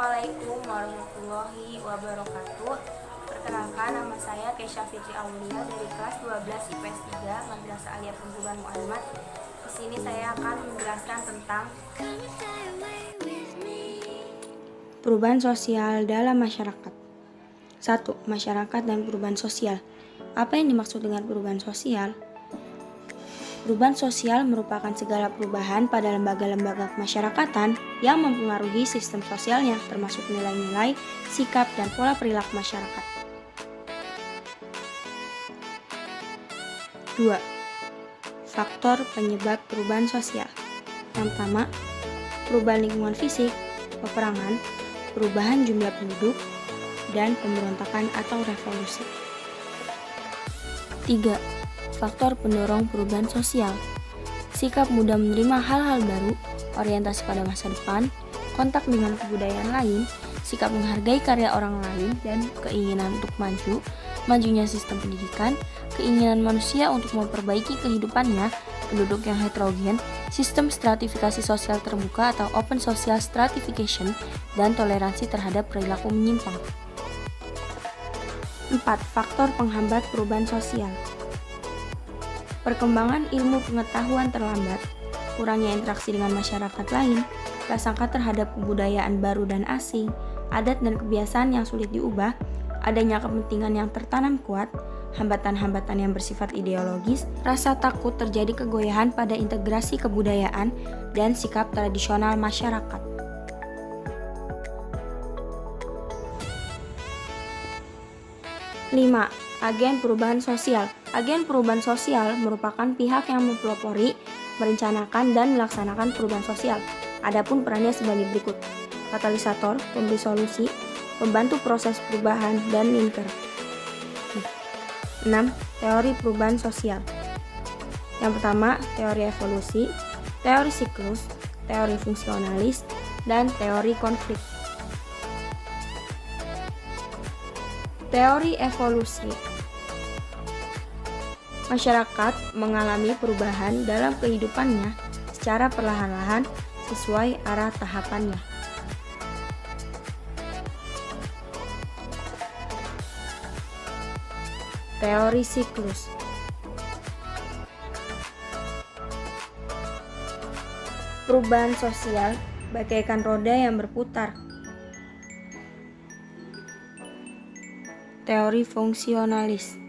Assalamualaikum warahmatullahi wabarakatuh. Perkenalkan, nama saya Kesha Fitri Aulia dari kelas 12 IPS 3 Madrasah Aliyah Perguruan Muhammad. Di sini saya akan menjelaskan tentang perubahan sosial dalam masyarakat. 1. Masyarakat dan perubahan sosial. Apa yang dimaksud dengan perubahan sosial? Perubahan sosial merupakan segala perubahan pada lembaga-lembaga kemasyarakatan yang mempengaruhi sistem sosialnya, termasuk nilai-nilai, sikap, dan pola perilaku masyarakat. 2. Faktor penyebab perubahan sosial. Yang pertama, perubahan lingkungan fisik, peperangan, perubahan jumlah penduduk, dan pemberontakan atau revolusi. 3. Faktor pendorong perubahan sosial. Sikap mudah menerima hal-hal baru, orientasi pada masa depan, kontak dengan kebudayaan lain, sikap menghargai karya orang lain, dan keinginan untuk maju, majunya sistem pendidikan, keinginan manusia untuk memperbaiki kehidupannya, penduduk yang heterogen, sistem stratifikasi sosial terbuka atau open social stratification, dan toleransi terhadap perilaku menyimpang. 4. Faktor penghambat perubahan sosial. Perkembangan ilmu pengetahuan terlambat, kurangnya interaksi dengan masyarakat lain, prasangka terhadap kebudayaan baru dan asing, adat dan kebiasaan yang sulit diubah, adanya kepentingan yang tertanam kuat, hambatan-hambatan yang bersifat ideologis, rasa takut terjadi kegoyahan pada integrasi kebudayaan, dan sikap tradisional masyarakat. 5. Agen perubahan sosial. Agen perubahan sosial merupakan pihak yang mempelopori, merencanakan, dan melaksanakan perubahan sosial. Adapun perannya sebagai berikut: katalisator, pemberi solusi, pembantu proses perubahan, dan linker. 6. Teori perubahan sosial. Yang pertama, teori evolusi, teori siklus, teori fungsionalis, dan teori konflik. Teori evolusi. Masyarakat mengalami perubahan dalam kehidupannya secara perlahan-lahan sesuai arah tahapannya. Teori siklus. Perubahan sosial bagaikan roda yang berputar. Teori fungsionalis.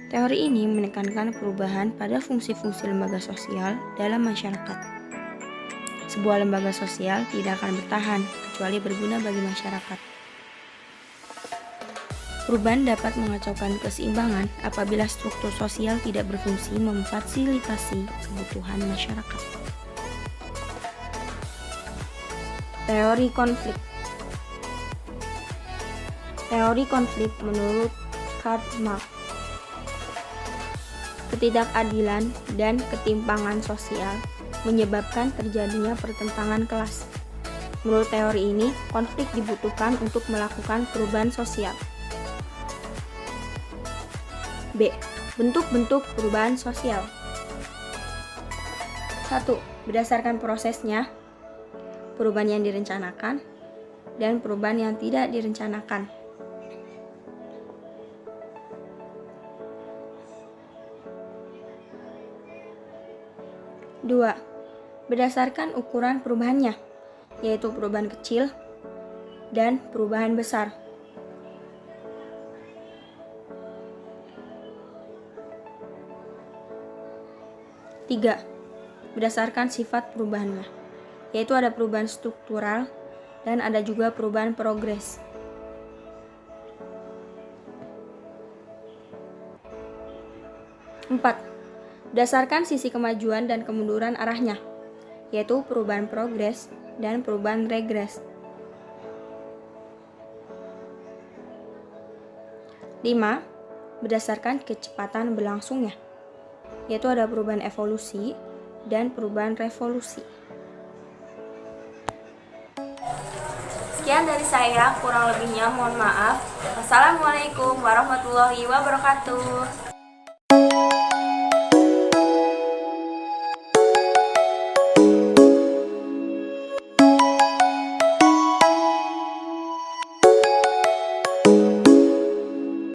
Teori ini menekankan perubahan pada fungsi-fungsi lembaga sosial dalam masyarakat. Sebuah lembaga sosial tidak akan bertahan kecuali berguna bagi masyarakat. Perubahan dapat mengacaukan keseimbangan apabila struktur sosial tidak berfungsi memfasilitasi kebutuhan masyarakat. Teori konflik. Teori konflik menurut Karl Marx. Ketidakadilan dan ketimpangan sosial menyebabkan terjadinya pertentangan kelas. Menurut teori ini, konflik dibutuhkan untuk melakukan perubahan sosial. B. Bentuk-bentuk perubahan sosial. 1. Berdasarkan prosesnya, perubahan yang direncanakan, dan perubahan yang tidak direncanakan. 2. Berdasarkan ukuran perubahannya, yaitu perubahan kecil dan perubahan besar. 3. Berdasarkan sifat perubahannya, yaitu ada perubahan struktural dan ada juga perubahan progres. 4. Berdasarkan sisi kemajuan dan kemunduran arahnya, yaitu perubahan progres dan perubahan regres. 5. Berdasarkan kecepatan berlangsungnya, yaitu ada perubahan evolusi dan perubahan revolusi. Sekian dari saya, kurang lebihnya mohon maaf. Wassalamualaikum warahmatullahi wabarakatuh.